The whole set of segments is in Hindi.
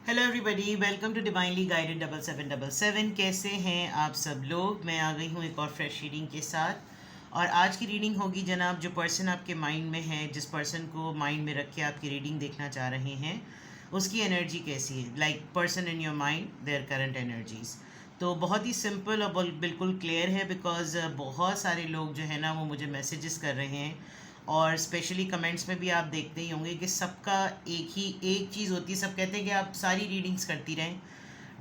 Hello everybody, welcome to divinely guided 7777। कैसे हैं आप सब लोग। मैं आ गई हूँ एक और फ्रेश रीडिंग के साथ। और आज की रीडिंग होगी जनाब, जो पर्सन आपके माइंड में है, जिस पर्सन को माइंड में रख के आपकी रीडिंग देखना चाह रहे हैं, उसकी एनर्जी कैसी है। Like person in your mind, their current energies. तो बहुत ही सिंपल और बिल्कुल क्लियर है, बिकॉज बहुत सारे लोग जो है ना वो मुझे मैसेजेस कर रहे हैं, और स्पेशली कमेंट्स में भी आप देखते ही होंगे कि सबका एक चीज़ होती है। सब कहते हैं कि आप सारी रीडिंग्स करती रहें,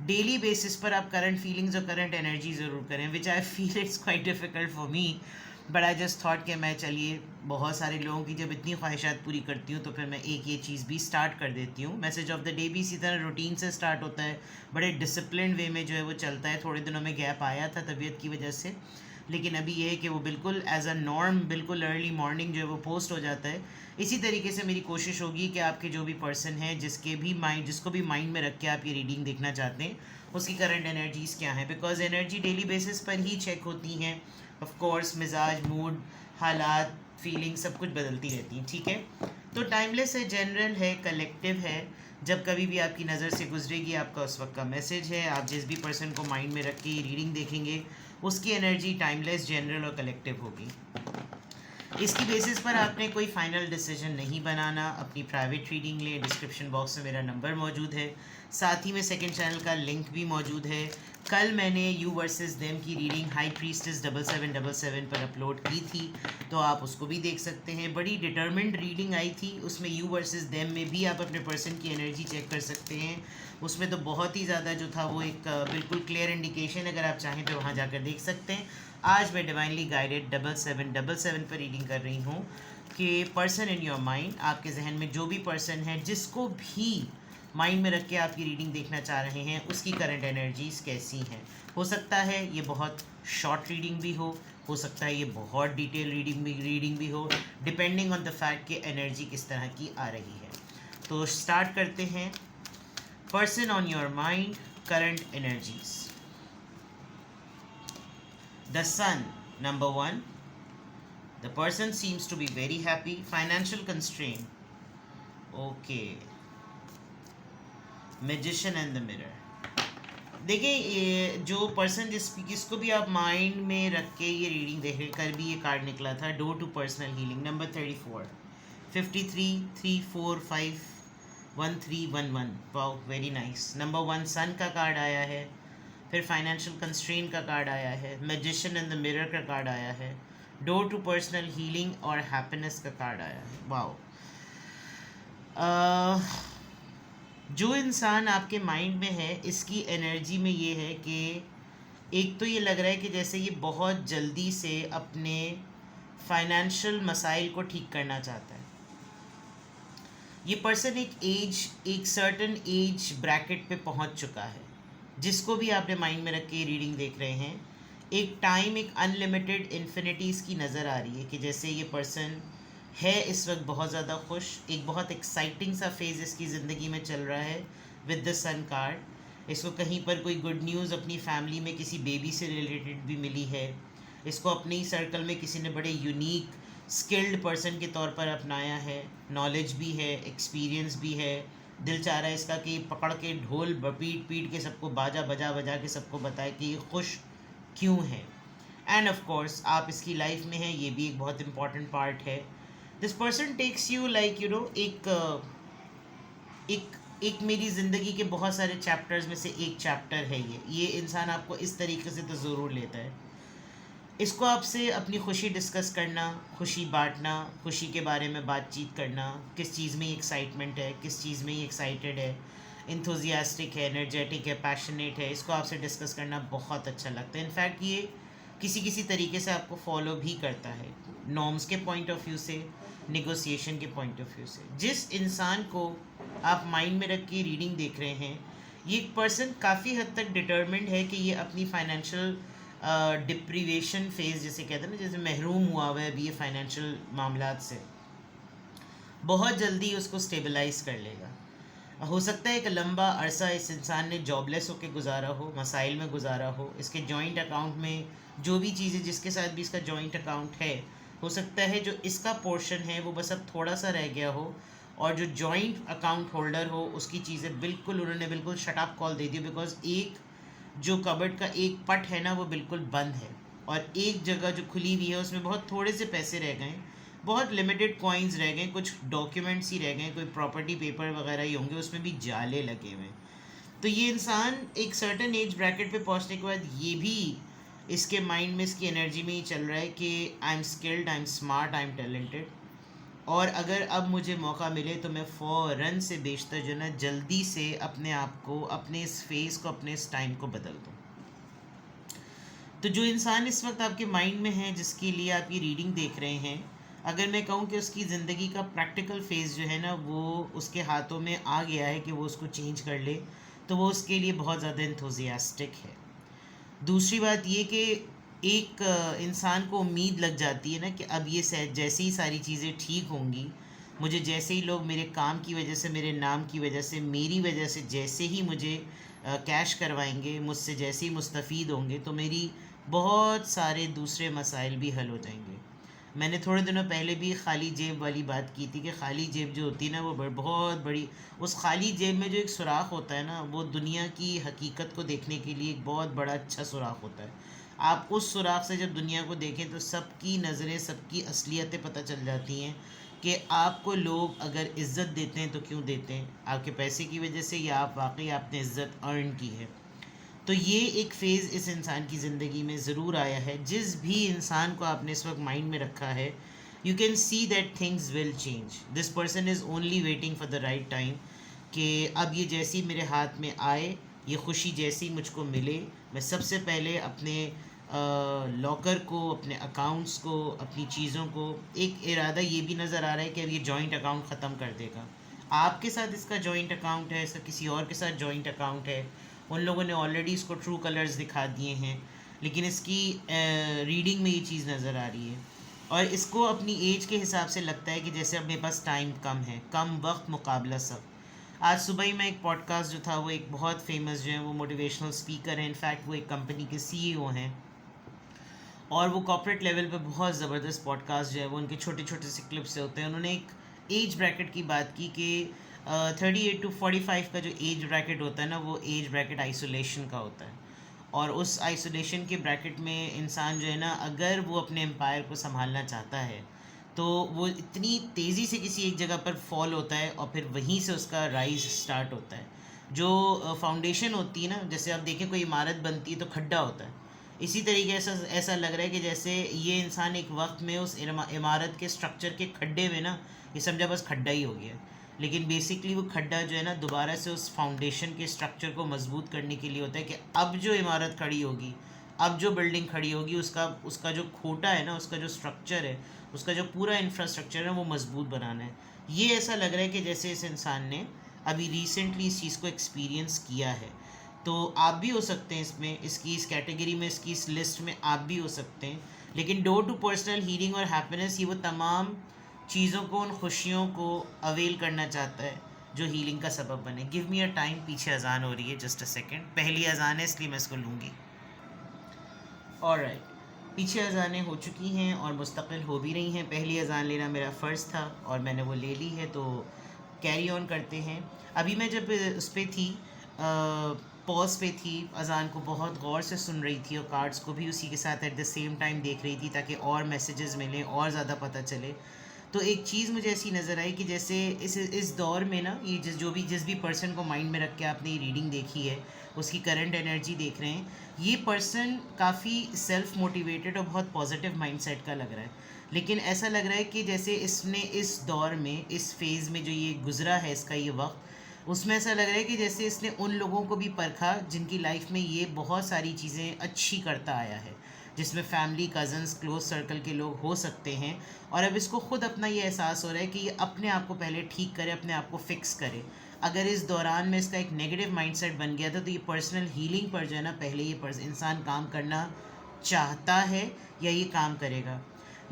डेली बेसिस पर आप करंट फीलिंग्स और करंट एनर्जी ज़रूर करें, which I feel it's quite difficult for me. But I just thought कि मैं, चलिए, बहुत सारे लोगों की जब इतनी ख्वाहिशात पूरी करती हूँ तो फिर मैं एक ये चीज़ भी स्टार्ट कर देती हूँ। मैसेज ऑफ द डे भी इसी तरह रूटीन से स्टार्ट होता है, बड़े डिसिप्लिन वे में जो है वो चलता है। थोड़े दिनों में गैप आया था तबीयत की वजह से, लेकिन अभी ये है कि वो बिल्कुल एज अ नॉर्म, बिल्कुल अर्ली मॉर्निंग जो है वो पोस्ट हो जाता है। इसी तरीके से मेरी कोशिश होगी कि आपके जो भी पर्सन है, जिसको भी माइंड में रख के आप ये रीडिंग देखना चाहते हैं, उसकी करंट एनर्जीज़ क्या हैं। बिकॉज एनर्जी डेली बेसिस पर ही चेक होती हैं। ऑफ कोर्स मिजाज, मूड, हालात, फीलिंग सब कुछ बदलती रहती हैं, ठीक है। तो टाइमलेस है, जनरल है, कलेक्टिव है। जब कभी भी आपकी नज़र से गुजरेगी, आपका उस वक्त का मैसेज है। आप जिस भी पर्सन को माइंड में रख के ये रीडिंग देखेंगे, उसकी एनर्जी टाइमलेस, जनरल और कलेक्टिव होगी। इसकी बेसिस पर आपने कोई फाइनल डिसीजन नहीं बनाना। अपनी प्राइवेट रीडिंग लें। डिस्क्रिप्शन बॉक्स में मेरा नंबर मौजूद है, साथ ही में सेकंड चैनल का लिंक भी मौजूद है। कल मैंने यू वर्सेस देम की रीडिंग हाई प्रीस्टेस 7777 पर अपलोड की थी, तो आप उसको भी देख सकते हैं। बड़ी डिटर्मिन्ड रीडिंग आई थी उसमें। यू वर्सेस देम में भी आप अपने पर्सन की एनर्जी चेक कर सकते हैं। उसमें तो बहुत ही ज़्यादा जो था वो एक बिल्कुल क्लियर इंडिकेशन, अगर आप चाहें तो वहाँ जाकर देख सकते हैं। आज मैं डिवाइनली गाइडेड 7777 पर रीडिंग कर रही हूँ कि पर्सन इन योर माइंड, आपके जहन में जो भी पर्सन है, जिसको भी माइंड में रख के आपकी रीडिंग देखना चाह रहे हैं, उसकी करंट एनर्जीज़ कैसी हैं। हो सकता है ये बहुत शॉर्ट रीडिंग भी हो सकता है ये बहुत डिटेल रीडिंग भी हो, डिपेंडिंग ऑन द फैक्ट कि एनर्जी किस तरह की आ रही है। तो स्टार्ट करते हैं। Person on your mind, current energies. The sun, number one. The person seems to be very happy. Financial constraint. Okay. Magician and the mirror. देखिए, ये जो पर्सन जिसको भी आप माइंड में रख के ये रीडिंग देख, कर भी ये कार्ड निकला था, door to personal healing, number 34, 53, 345, 1311। Wow, very nice. Number 1 sun का कार्ड आया है, फिर फाइनेंशियल कंस्ट्रेन का कार्ड आया है, मैजिशियन इन द मिरर का कार्ड आया है, डोर टू पर्सनल हीलिंग और हैप्पीनेस का कार्ड आया है। वाओ। जो इंसान आपके माइंड में है, इसकी एनर्जी में ये है कि एक तो ये लग रहा है कि जैसे ये बहुत जल्दी से अपने फाइनेंशियल मसाइल को ठीक करना चाहता है। ये पर्सन एक सर्टन एज ब्रैकेट पे पहुंच चुका है। जिसको भी आपने माइंड में रख के रीडिंग देख रहे हैं, एक टाइम, एक अनलिमिटेड इन्फिनिटीज़ की नज़र आ रही है कि जैसे ये पर्सन है इस वक्त बहुत ज़्यादा खुश। एक बहुत एक्साइटिंग सा फेज़ इसकी ज़िंदगी में चल रहा है विद द सन कार्ड। इसको कहीं पर कोई गुड न्यूज़ अपनी फैमिली में किसी बेबी से रिलेटेड भी मिली है। इसको अपने ही सर्कल में किसी ने बड़े यूनिक स्किल्ड पर्सन के तौर पर अपनाया है। नॉलेज भी है, एक्सपीरियंस भी है। दिल चाह रहा है इसका कि पकड़ के ढोल पीट पीट के सबको, बाजा बजा बजा के सबको बताए कि ये खुश क्यों है। एंड ऑफ कोर्स आप इसकी लाइफ में हैं, ये भी एक बहुत इंपॉर्टेंट पार्ट है। This person takes you like एक एक मेरी ज़िंदगी के बहुत सारे चैप्टर्स में से एक चैप्टर है ये इंसान आपको इस तरीके से तो ज़रूर लेता है। इसको आपसे अपनी खुशी डिस्कस करना, खुशी बांटना, खुशी के बारे में बातचीत करना, किस चीज़ में एक्साइटमेंट है, किस चीज़ में एक्साइटेड है, इंथुजियास्टिक है, एनर्जेटिक है, पैशनेट है, इसको आपसे डिस्कस करना बहुत अच्छा लगता है। इनफैक्ट ये किसी किसी तरीके से आपको फॉलो भी करता है, नॉर्म्स के पॉइंट ऑफ व्यू से, नेगोशिएशन के पॉइंट ऑफ व्यू से। जिस इंसान को आप माइंड में रख के रीडिंग देख रहे हैं, ये पर्सन काफ़ी हद तक डिटर्मिन्ड है कि ये अपनी फाइनेंशियल डिप्रीवेशन फेज़ जिसे कहते हैं ना, जैसे महरूम हुआ हुआ है अभी ये फाइनेंशियल मामलात से, बहुत जल्दी उसको स्टेबलाइज कर लेगा। हो सकता है एक लंबा अरसा इस इंसान ने जॉबलेस होकर गुजारा हो, मसाइल में गुजारा हो। इसके जॉइंट अकाउंट में जो भी चीज़ें, जिसके साथ भी इसका जॉइंट अकाउंट है, हो सकता है जो इसका पोर्शन है वो बस अब थोड़ा सा रह गया हो और जो जॉइंट अकाउंट होल्डर हो उसकी चीज़ें बिल्कुल उन्होंने बिल्कुल shut up call they the, because एक जो कबर्ड का एक पट है ना वो बिल्कुल बंद है, और एक जगह जो खुली हुई है उसमें बहुत थोड़े से पैसे रह गए, बहुत लिमिटेड कॉइन्स रह गए, कुछ डॉक्यूमेंट्स ही रह गए, कोई प्रॉपर्टी पेपर वगैरह ही होंगे, उसमें भी जाले लगे हुए हैं। तो ये इंसान एक सर्टन एज ब्रैकेट पे पहुंचने के बाद ये भी इसके माइंड में, इसकी एनर्जी में ही चल रहा है कि I am skilled, I am smart, I am talented, और अगर अब मुझे मौका मिले तो मैं फ़ौरन से बेशतर जो ना जल्दी से अपने आप को, अपने इस फेस को, अपने इस टाइम को बदल दूँ। तो जो इंसान इस वक्त आपके माइंड में है, जिसके लिए आप ये रीडिंग देख रहे हैं, अगर मैं कहूँ कि उसकी ज़िंदगी का प्रैक्टिकल फेज़ जो है ना वो उसके हाथों में आ गया है कि वो उसको चेंज कर ले, तो वो उसके लिए बहुत ज़्यादा इंथुजियास्टिक है। दूसरी बात ये कि एक इंसान को उम्मीद लग जाती है ना कि अब ये जैसे ही सारी चीज़ें ठीक होंगी, मुझे जैसे ही लोग मेरे काम की वजह से, मेरे नाम की वजह से, मेरी वजह से जैसे ही मुझे कैश करवाएंगे, मुझसे जैसे ही मुस्तफ़ीद होंगे, तो मेरी बहुत सारे दूसरे मसाइल भी हल हो जाएंगे। मैंने थोड़े दिनों पहले भी खाली जेब वाली बात की थी कि खाली जेब जो होती है ना वो बहुत बड़ी, उस खाली जेब में जो एक सुराख होता है ना वो दुनिया की हकीकत को देखने के लिए एक बहुत बड़ा अच्छा सुराख होता है। आप उस सुराख से जब दुनिया को देखें तो सबकी नज़रें, सबकी असलियतें पता चल जाती हैं कि आपको लोग अगर इज़्ज़त देते हैं तो क्यों देते हैं, आपके पैसे की वजह से या आप वाकई आपने इज़्ज़त अर्न की है। तो ये एक फ़ेज़ इस इंसान की ज़िंदगी में ज़रूर आया है। जिस भी इंसान को आपने इस वक्त माइंड में रखा है, you can see that things will change, this person is only waiting for the right time, कि अब ये जैसी मेरे हाथ में आए, ये खुशी जैसी मुझको मिले, मैं सबसे पहले अपने लॉकर को, अपने अकाउंट्स को, अपनी चीज़ों को, एक इरादा ये भी नज़र आ रहा है कि अब ये जॉइंट अकाउंट ख़त्म कर देगा। आपके साथ इसका जॉइंट अकाउंट है, इसका किसी और के साथ जॉइंट अकाउंट है, उन लोगों ने ऑलरेडी इसको ट्रू कलर्स दिखा दिए हैं, लेकिन इसकी रीडिंग में ये चीज़ नज़र आ रही है, और इसको अपनी एज के हिसाब से लगता है कि जैसे अब मेरे पास टाइम कम है, कम वक्त मुकाबला सब। आज सुबह ही मैं एक पॉडकास्ट जो था, वो एक बहुत फेमस जो है वो मोटिवेशनल स्पीकर हैं, इनफैक्ट वो एक कंपनी के सीईओ हैं, और वो कॉर्पोरेट लेवल पे बहुत ज़बरदस्त पॉडकास्ट जो है वो उनके छोटे छोटे से क्लिप से होते हैं। उन्होंने एक एज ब्रैकेट की बात की कि 38 to 45 का जो एज ब्रैकेट होता है ना वो एज ब्रैकेट आइसोलेशन का होता है, और उस आइसोलेशन के ब्रैकेट में इंसान जो है ना, अगर वो अपने एम्पायर को संभालना चाहता है तो वो इतनी तेज़ी से किसी एक जगह पर फॉल होता है और फिर वहीं से उसका राइज स्टार्ट होता है। जो फाउंडेशन होती है ना, जैसे आप देखें कोई इमारत बनती है तो खड्डा होता है, इसी तरीके से ऐसा लग रहा है कि जैसे ये इंसान एक वक्त में उस इमारत के स्ट्रक्चर के खड्डे में ना, ये समझा बस खड्डा ही हो गया, लेकिन बेसिकली वो खड्डा जो है ना दोबारा से उस फाउंडेशन के स्ट्रक्चर को मजबूत करने के लिए होता है कि अब जो इमारत खड़ी होगी, अब जो बिल्डिंग खड़ी होगी, उसका उसका जो खोटा है ना, उसका जो स्ट्रक्चर है, उसका जो पूरा इंफ्रास्ट्रक्चर है वो मजबूत बनाना है। ये ऐसा लग रहा है कि जैसे इस इंसान ने अभी रिसेंटली इस चीज़ को एक्सपीरियंस किया है। तो आप भी हो सकते हैं इसमें, इसकी इस कैटेगरी में, इसकी इस लिस्ट में आप भी हो सकते हैं। लेकिन डोर टू पर्सनल हीलिंग और हैप्पीनेस, ये वो तमाम चीज़ों को, उन खुशियों को अवेल करना चाहता है जो हीलिंग का सबब बने। गिव मी अ टाइम, पीछे अजान हो रही है, जस्ट अ सेकेंड, पहली अजान है इसलिए मैं इसको लूँगी। ऑलराइट, पीछे अजानें हो चुकी हैं और मुस्तकिल हो भी रही हैं। पहली अजान लेना मेरा फ़र्ज़ था और मैंने वो ले ली है, तो कैरी ऑन करते हैं। अभी मैं जब उस पर थी, पॉज पे थी, अजान को बहुत गौर से सुन रही थी और कार्ड्स को भी उसी के साथ एट द सेम टाइम देख रही थी ताकि और मैसेजेस मिलें और ज़्यादा पता चले। तो एक चीज़ मुझे ऐसी नज़र आई कि जैसे इस दौर में ना, ये जिस भी पर्सन को माइंड में रख के आपने ये रीडिंग देखी है, उसकी करंट एनर्जी देख रहे हैं, ये पर्सन काफ़ी सेल्फ मोटिवेटेड और बहुत पॉजिटिव माइंडसेट का लग रहा है। लेकिन ऐसा लग रहा है कि जैसे इसने इस दौर में, इस फेज़ में जो ये गुज़रा है, इसका ये वक्त, उसमें ऐसा लग रहा है कि जैसे इसने उन लोगों को भी परखा जिनकी लाइफ में ये बहुत सारी चीज़ें अच्छी करता आया है, जिसमें फैमिली, कज़न्स, क्लोज सर्कल के लोग हो सकते हैं, और अब इसको ख़ुद अपना ये एहसास हो रहा है कि ये अपने आप को पहले ठीक करे, अपने आप को फ़िक्स करे। अगर इस दौरान में इसका एक नेगेटिव माइंडसेट बन गया था, तो ये पर्सनल हीलिंग पर जो है ना, पहले ये इंसान काम करना चाहता है या ये काम करेगा।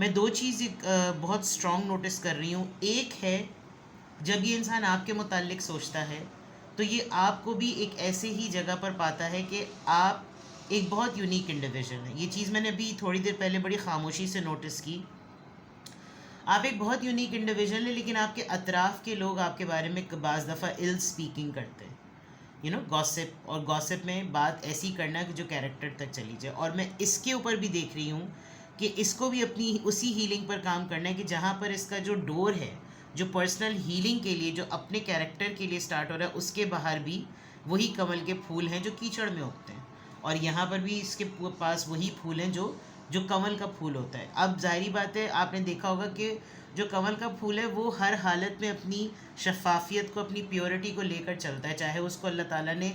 मैं दो चीज़ बहुत स्ट्रॉन्ग नोटिस कर रही हूँ। एक है, जब ये इंसान आपके मुताल्लिक सोचता है तो ये आपको भी एक ऐसे ही जगह पर पाता है कि आप एक बहुत यूनिक इंडिविजुअल है। ये चीज़ मैंने अभी थोड़ी देर पहले बड़ी खामोशी से नोटिस की। आप एक बहुत यूनिक इंडिविजुअल है, लेकिन आपके अतराफ़ के लोग आपके बारे में बाज़ दफ़ा इल स्पीकिंग करते हैं, यू नो, गॉसिप, और गॉसिप में बात ऐसी करना कि जो कैरेक्टर तक चली जाए। और मैं इसके ऊपर भी देख रही हूँ कि इसको भी अपनी उसी हीलिंग पर काम करना है कि जहाँ पर इसका जो डोर है, जो पर्सनल हीलिंग के लिए, जो अपने कैरेक्टर के लिए स्टार्ट हो रहा है, उसके बाहर भी वही कमल के फूल हैं जो कीचड़ में उगते हैं, और यहाँ पर भी इसके पास वही फूल हैं जो जो कमल का फूल होता है। अब ज़ाहिरी बात है, आपने देखा होगा कि जो कमल का फूल है वो हर हालत में अपनी शफाफियत को, अपनी प्योरिटी को लेकर चलता है, चाहे उसको अल्लाह ताला ने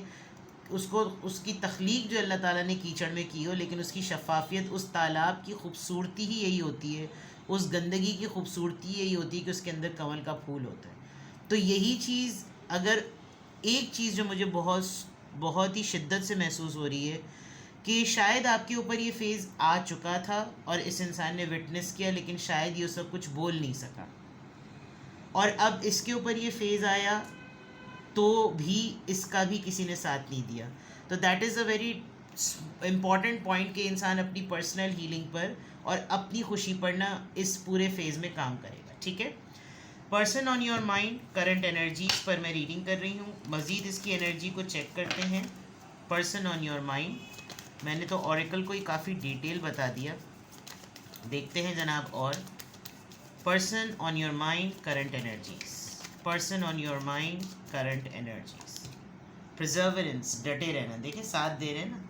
उसको उसकी तख्लीक जो अल्लाह ताला ने कीचड़ में की हो, लेकिन उसकी शफाफियत, उस तालाब की खूबसूरती ही यही होती है, उस गंदगी की खूबसूरती यही होती है कि उसके अंदर कमल का फूल होता है। तो यही चीज़, अगर एक चीज़ जो मुझे बहुत बहुत ही शिद्दत से महसूस हो रही है कि शायद आपके ऊपर ये फेज़ आ चुका था और इस इंसान ने विटनेस किया, लेकिन शायद ये उस वक्त कुछ बोल नहीं सका, और अब इसके ऊपर ये फेज़ आया तो भी इसका भी किसी ने साथ नहीं दिया। तो that is a very important point कि इंसान अपनी पर्सनल हीलिंग पर और अपनी खुशी पर ना इस पूरे फेज़ में काम करेगा, ठीक है। Person on your mind, current energies पर मैं रीडिंग कर रही हूँ। मज़ीद इसकी एनर्जी को चेक करते हैं। पर्सन ऑन योर माइंड, मैंने तो ऑरेकल को ही काफ़ी डिटेल बता दिया, देखते हैं जनाब। और person on your mind, current energies, person on your mind, current energies, प्रिजर्वेंस, डटे रहना, देखें साथ दे रहे हैं ना,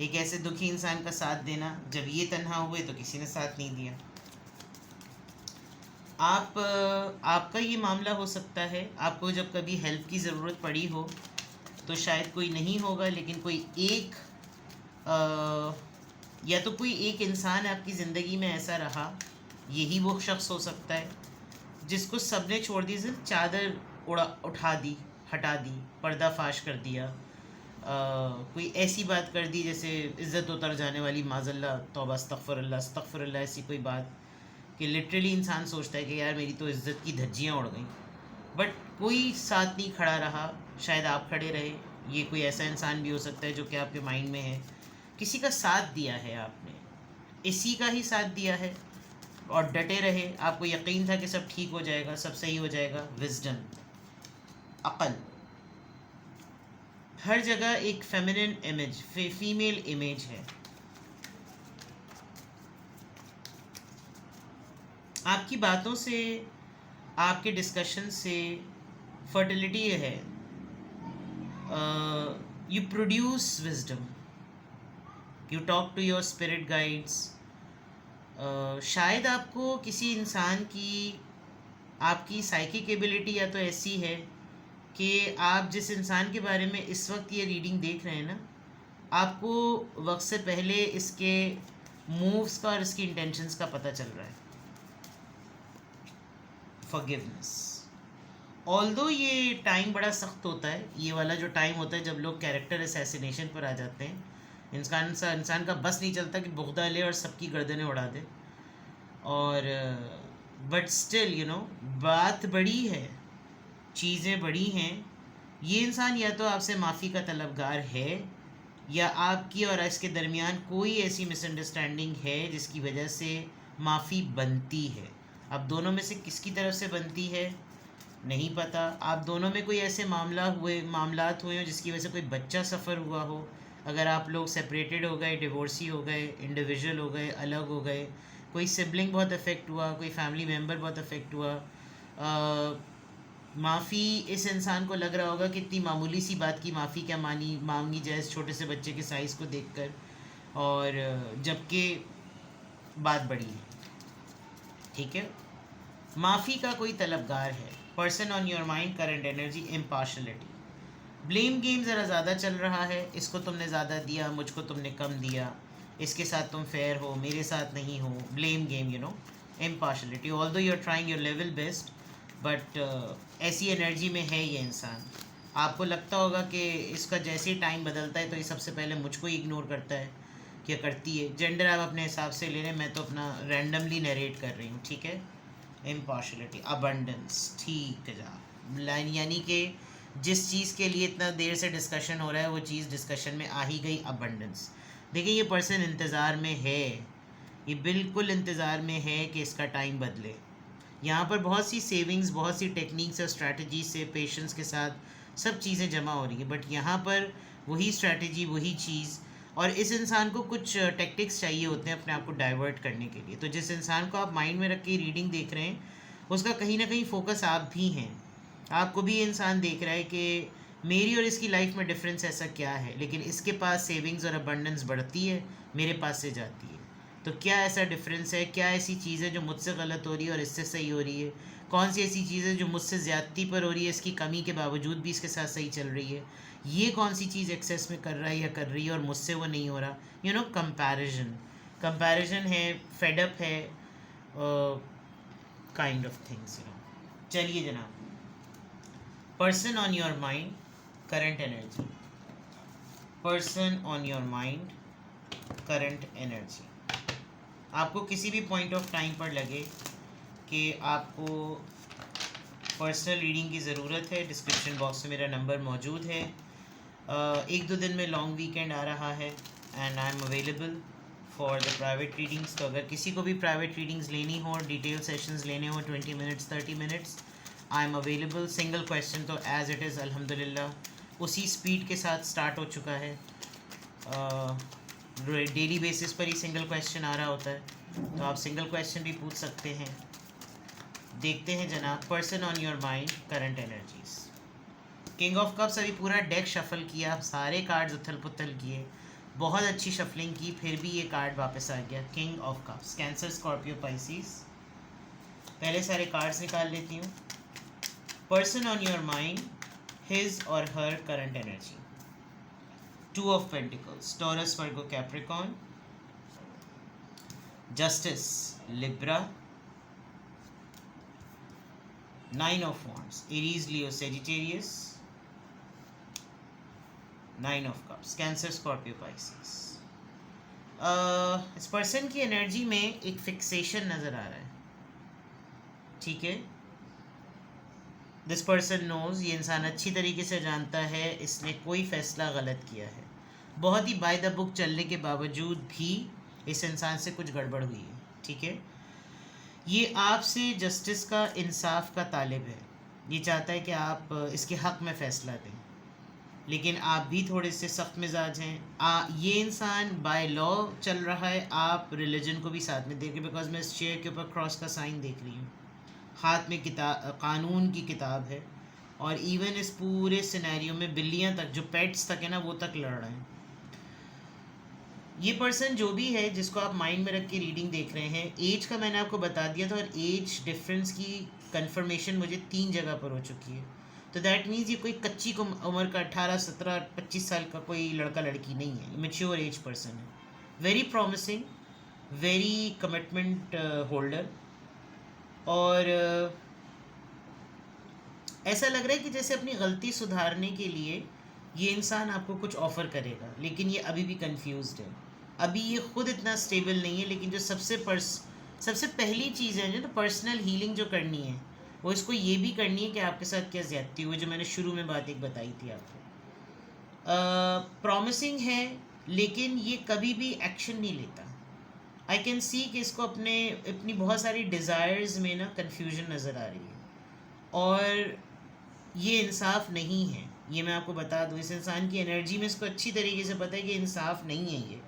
एक ऐसे दुखी इंसान का साथ देना, जब ये तन्हा हुए तो किसी ने साथ नहीं दिया। आपका ये मामला हो सकता है, आपको जब कभी हेल्प की ज़रूरत पड़ी हो तो शायद कोई नहीं होगा, लेकिन कोई एक या तो कोई एक इंसान आपकी ज़िंदगी में ऐसा रहा, यही वो शख्स हो सकता है जिसको सबने छोड़ दी, सिर्फ चादर उठा दी, हटा दी, पर्दाफाश कर दिया, कोई ऐसी बात कर दी जैसे इज़्ज़त उतर जाने वाली, माज़ल्ला, तौबा, अस्तग़फ़िरुल्लाह, ऐसी कोई बात कि लिटरली इंसान सोचता है कि यार मेरी तो इज़्ज़त की धज्जियाँ उड़ गई, बट कोई साथ नहीं खड़ा रहा। शायद आप खड़े रहे, ये कोई ऐसा इंसान भी हो सकता है जो कि आपके माइंड में है, किसी का साथ दिया है आपने, इसी का ही साथ दिया है, और डटे रहे, आपको यकीन था कि सब ठीक हो जाएगा, सब सही हो जाएगा। विजडम, अक़ल, हर जगह एक फेमिनिन इमेज, फीमेल इमेज है। आपकी बातों से, आपके डिस्कशन से फर्टिलिटी है, you produce wisdom, you talk to your spirit guides. शायद आपको किसी इंसान की, आपकी साइकिक एबिलिटी या तो ऐसी है कि आप जिस इंसान के बारे में इस वक्त ये रीडिंग देख रहे हैं ना, आपको वक्त से पहले इसके मूव्स का और इसकी इंटेंशंस का पता चल रहा है। फॉरगिवनेस, ऑल्दो ये टाइम बड़ा सख्त होता है, ये वाला जो टाइम होता है जब लोग कैरेक्टर असैसिनेशन पर आ जाते हैं, इंसान का बस नहीं चलता कि बुग़्दा ले और सबकी गर्दनें उड़ा दे, और बट स्टिल यू नो, बात बड़ी है, चीज़ें बड़ी हैं। ये इंसान या तो आपसे माफ़ी का तलबगार है, या आपकी और इसके दरमियान कोई ऐसी मिसअंडरस्टैंडिंग है जिसकी वजह से माफ़ी बनती है। अब दोनों में से किसकी तरफ से बनती है नहीं पता। आप दोनों में कोई ऐसे मामलात हुए हो जिसकी वजह से कोई बच्चा सफ़र हुआ हो, अगर आप लोग सेपरेटेड हो गए, डिवोर्सी हो गए, इंडिविजुअल हो गए, अलग हो गए, कोई सिबलिंग बहुत अफेक्ट हुआ, कोई फैमिली मेम्बर बहुत अफेक्ट हुआ, माफ़ी इस इंसान को लग रहा होगा कि इतनी मामूली सी बात की माफ़ी क्या मांगी जाए इस छोटे से बच्चे के साइज़ को देखकर, और जबकि बात बड़ी है, ठीक है। माफ़ी का कोई तलबगार है। Person on your mind, current energy, impartiality, blame game ज़रा ज़्यादा चल रहा है, इसको तुमने ज़्यादा दिया, मुझको तुमने कम दिया, इसके साथ तुम फेयर हो, मेरे साथ नहीं हो, blame game, you know, impartiality. Although you are trying your level best, but ऐसी एनर्जी में है ये इंसान। आपको लगता होगा कि इसका जैसे ही टाइम बदलता है तो ये सबसे पहले मुझको ही इग्नोर करता है, क्या करती है। जेंडर आप अपने हिसाब से ले रहे हैं, मैं तो अपना रैंडमली नरेट कर रही हूँ, ठीक है। इम्पार्शलिटी, अबंडेंस, ठीक है जा, यानी कि जिस चीज़ के लिए इतना देर से डिस्कशन हो रहा है वो चीज़ डिस्कशन में आ ही गई, अबंडेंस। देखिए ये पर्सन इंतज़ार में है, ये बिल्कुल इंतज़ार में है कि इसका टाइम बदले, यहाँ पर बहुत सी सेविंग्स, बहुत सी टेक्निक्स और स्ट्रैटेजी से पेशेंस के साथ सब चीज़ें जमा हो रही है, बट यहाँ पर वही स्ट्रैटेजी, वही चीज़, और इस इंसान को कुछ टेक्टिक्स चाहिए होते हैं अपने आप को डाइवर्ट करने के लिए। तो जिस इंसान को आप माइंड में रख के रीडिंग देख रहे हैं, उसका कहीं ना कहीं फोकस आप भी हैं। आपको भी ये इंसान देख रहा है कि मेरी और इसकी लाइफ में डिफरेंस ऐसा क्या है, लेकिन इसके पास सेविंग्स और अबंडेंस बढ़ती है, मेरे पास से जाती है। तो क्या ऐसा डिफरेंस है, क्या ऐसी चीज़ है जो मुझसे गलत हो रही है और इससे सही हो रही है? कौन सी ऐसी चीज़ है जो मुझसे ज़्यादती पर हो रही है, इसकी कमी के बावजूद भी इसके साथ सही चल रही है? ये कौन सी चीज़ एक्सेस में कर रहा है या कर रही है और मुझसे वो नहीं हो रहा? You know, comparison. कंपैरिजन है, फेडअप है, kind of things, you know. चलिए जनाब, person on your mind, current energy. Person on your mind, current energy. आपको किसी भी पॉइंट ऑफ टाइम पर लगे कि आपको पर्सनल रीडिंग की ज़रूरत है, डिस्क्रिप्शन बॉक्स में मेरा नंबर मौजूद है। एक दो दिन में लॉन्ग वीकेंड आ रहा है and I am available for the private readings. तो अगर किसी को भी प्राइवेट रीडिंग्स लेनी हो, डिटेल सेशंस लेने हो, 20 minutes 30 minutes, I am available. Single question तो एज इट इज़ अल्हम्दुलिल्लाह उसी स्पीड के साथ स्टार्ट हो चुका है। डेली बेसिस पर ही सिंगल क्वेश्चन आ रहा होता है, तो आप सिंगल क्वेश्चन भी पूछ सकते हैं। देखते हैं जनाब, person on your mind, current energies. King of cups. अभी पूरा डेक शफल किया, सारे कार्ड्स उथल पुथल किए, बहुत अच्छी शफलिंग की, फिर भी ये कार्ड वापस आ गया, king of cups. Cancer, Scorpio, Pisces. पहले सारे कार्ड्स निकाल लेती हूँ। Person on your mind, his और her current energy. Two of Pentacles, Taurus, Virgo, Capricorn. Justice, Libra. Nine of Wands, Aries, Leo, Sagittarius. Nine of Cups, Cancer, Scorpio, Pisces. इस पर्सन की एनर्जी में एक फिक्सेशन नज़र आ रहा है, ठीक है। दिस पर्सन नोज, ये इंसान अच्छी तरीके से जानता है इसने कोई फैसला गलत किया है। बहुत ही बाय द बुक चलने के बावजूद भी इस इंसान से कुछ गड़बड़ हुई है, ठीक है। ये आपसे जस्टिस का, इंसाफ का तालिब है। ये चाहता है कि आप इसके हक़ में फ़ैसला दें, लेकिन आप भी थोड़े से सख्त मिजाज हैं। ये इंसान बाय लॉ चल रहा है, आप रिलीजन को भी साथ में देख रहे, बिकॉज मैं इस चेयर के ऊपर क्रॉस का साइन देख रही हूँ, हाथ में किताब, कानून की किताब है, और इवन इस पूरे सिनेरियो में बिल्लियाँ तक, जो पेट्स तक है ना, वो तक लड़ रहे हैं। ये पर्सन जो भी है जिसको आप माइंड में रख के रीडिंग देख रहे हैं, एज का मैंने आपको बता दिया था, और एज डिफरेंस की कंफर्मेशन मुझे 3 जगह पर हो चुकी है। तो दैट मीन्स ये कोई कच्ची उम्र का 18, 17, 25 साल का कोई लड़का लड़की नहीं है, मेच्योर एज पर्सन है, very promising, very commitment holder. और ऐसा लग रहा है कि जैसे अपनी गलती सुधारने के लिए ये इंसान आपको कुछ ऑफ़र करेगा, लेकिन ये अभी भी कंफ्यूज्ड है। अभी ये खुद इतना स्टेबल नहीं है, लेकिन जो सबसे पहली चीज़ है जो पर्सनल हीलिंग जो करनी है, वो इसको ये भी करनी है कि आपके साथ क्या ज़्यादती हुई, जो मैंने शुरू में बात एक बताई थी आपको। प्रॉमिसिंग है, लेकिन ये कभी भी एक्शन नहीं लेता। आई कैन सी कि इसको अपनी बहुत सारी डिज़ायर्स में ना कन्फ्यूजन नज़र आ रही है, और ये इंसाफ नहीं है। ये मैं आपको बता दूँ, इस इंसान की एनर्जी में इसको अच्छी तरीके से पता है कि इंसाफ नहीं है ये,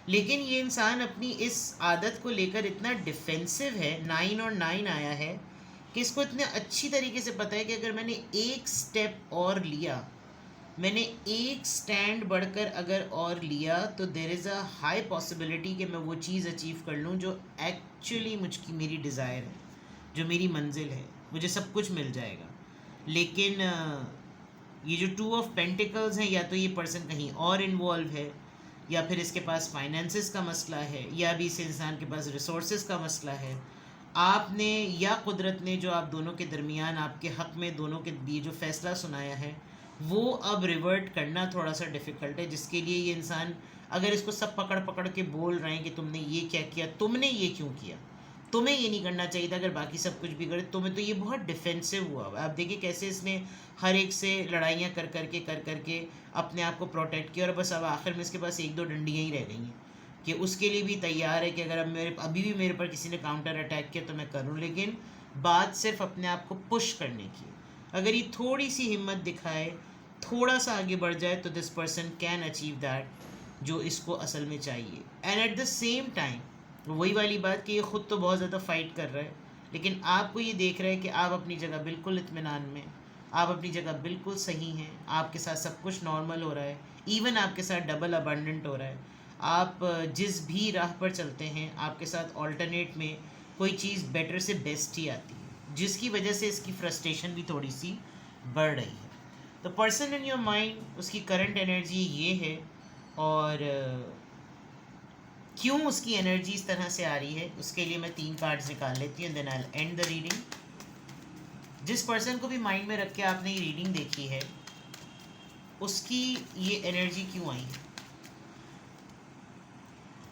लेकिन ये इंसान अपनी इस आदत को लेकर इतना डिफेंसिव है, 9 और 9 आया है, कि इसको इतने अच्छी तरीके से पता है कि अगर मैंने एक स्टेप और लिया, मैंने एक स्टैंड बढ़कर अगर और लिया, तो there is a high possibility कि मैं वो चीज़ अचीव कर लूँ जो एक्चुअली मुझकी मेरी डिज़ायर है, जो मेरी मंजिल है, मुझे सब कुछ मिल जाएगा। लेकिन ये जो 2 ऑफ पेंटिकल्स हैं, या तो ये पर्सन कहीं और इन्वॉल्व है, या फिर इसके पास फाइनेंसिस का मसला है, या भी इस इंसान के पास रिसोर्सेज का मसला है। आपने या कुदरत ने जो आप दोनों के दरमियान आपके हक़ में दोनों के लिए जो फ़ैसला सुनाया है, वो अब रिवर्ट करना थोड़ा सा डिफ़िकल्ट है, जिसके लिए ये इंसान, अगर इसको सब पकड़ पकड़ के बोल रहे हैं कि तुमने ये क्या किया, तुमने ये क्यों किया, तुम्हें ये नहीं करना चाहिए था, अगर बाकी सब कुछ भी करे तुम्हें, तो ये बहुत डिफेंसिव हुआ हुआ है। आप देखिए कैसे इसने हर एक से लड़ाइयाँ कर करके अपने आप को प्रोटेक्ट किया, और बस अब आखिर में इसके पास 1-2 डंडियाँ ही रह गई हैं। कि उसके लिए भी तैयार है कि अगर अब अभी भी मेरे पर किसी ने काउंटर अटैक किया तो मैं करूं, लेकिन बात सिर्फ अपने आप को पुश करने की है। अगर ये थोड़ी सी हिम्मत दिखाए, थोड़ा सा आगे बढ़ जाए, तो this person can achieve that जो इसको असल में चाहिए। And at the same time वही वाली बात कि ये ख़ुद तो बहुत ज़्यादा फाइट कर रहा है, लेकिन आपको ये देख रहा है कि आप अपनी जगह बिल्कुल इत्मीनान में, आप अपनी जगह बिल्कुल सही हैं, आपके साथ सब कुछ नॉर्मल हो रहा है, इवन आपके साथ डबल अबंडेंट हो रहा है। आप जिस भी राह पर चलते हैं आपके साथ ऑल्टरनेट में कोई चीज़ बेटर से बेस्ट ही आती है, जिसकी वजह से इसकी फ्रस्ट्रेशन भी थोड़ी सी बढ़ रही है। तो पर्सन इन योर माइंड, उसकी करंट एनर्जी ये है, और क्यों उसकी एनर्जी इस तरह से आ रही है उसके लिए मैं 3 कार्ड्स निकाल लेती हूँ, then I will end the reading. जिस पर्सन को भी माइंड में रख के आपने ये रीडिंग देखी है, उसकी ये एनर्जी क्यों आई है?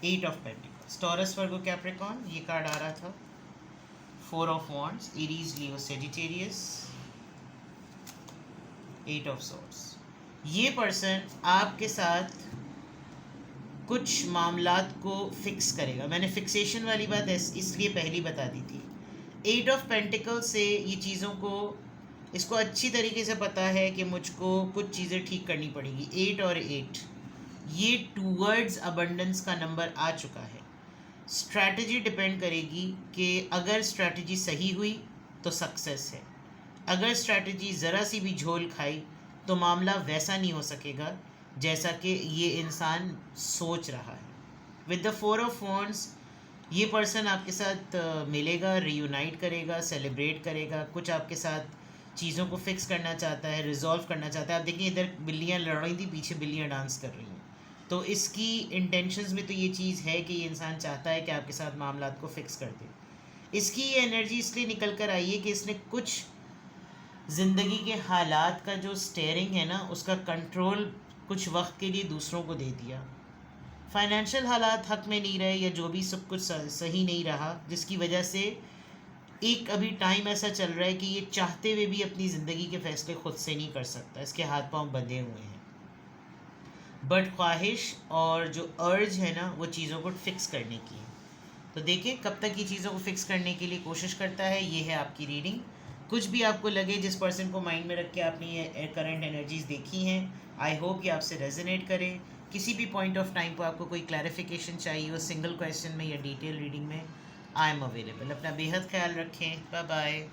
8 of pentacles, taurus, Virgo, Capricorn, ये कार्ड आ रहा था। 4 of wands, Aries, Leo, Sagittarius, 8 of swords. ये पर्सन आपके साथ कुछ मामलात को फिक्स करेगा। मैंने फिक्सेशन वाली बात इसलिए पहली बता दी थी। 8 ऑफ पेंटिकल से ये चीज़ों को, इसको अच्छी तरीके से पता है कि मुझको कुछ चीज़ें ठीक करनी पड़ेगी। 8 और 8 ये टूवर्ड्स अबंडेंस का नंबर आ चुका है। स्ट्रैटेजी डिपेंड करेगी कि अगर स्ट्रैटेजी सही हुई तो सक्सेस है, अगर स्ट्रैटेजी ज़रा सी भी झोल खाई तो मामला वैसा नहीं हो सकेगा जैसा कि ये इंसान सोच रहा है। विद द 4 ऑफ वॉन्ड्स ये पर्सन आपके साथ मिलेगा, रियूनाइट करेगा, सेलिब्रेट करेगा, कुछ आपके साथ चीज़ों को फिक्स करना चाहता है, रिजॉल्व करना चाहता है। आप देखिए इधर बिल्लियाँ लड़ रही थी, पीछे बिल्लियाँ डांस कर रही हैं, तो इसकी इंटेंशंस में तो ये चीज़ है कि ये इंसान चाहता है कि आपके साथ मामलात को फिक्स कर दे। इसकी ये एनर्जी इसलिए निकल कर आई है कि इसने कुछ ज़िंदगी के हालात का जो स्टेयरिंग है ना, उसका कंट्रोल कुछ वक्त के लिए दूसरों को दे दिया। फाइनेंशियल हालात हक में नहीं रहे, या जो भी सब कुछ सही नहीं रहा, जिसकी वजह से एक अभी टाइम ऐसा चल रहा है कि ये चाहते हुए भी अपनी ज़िंदगी के फ़ैसले खुद से नहीं कर सकता, इसके हाथ पांव बंधे हुए हैं। बट ख्वाहिश और जो अर्ज है ना, वो चीज़ों को फिक्स करने की है। तो देखिए कब तक ये चीज़ों को फिक्स करने के लिए कोशिश करता है। ये है आपकी रीडिंग। कुछ भी आपको लगे, जिस पर्सन को माइंड में रख के आपने ये करंट एनर्जीज देखी हैं, आई होप कि आपसे रेजोनेट करें। किसी भी पॉइंट ऑफ टाइम पर आपको कोई क्लैरिफिकेशन चाहिए हो, सिंगल क्वेश्चन में या डिटेल रीडिंग में, आई एम अवेलेबल। अपना बेहद ख्याल रखें। Bye bye.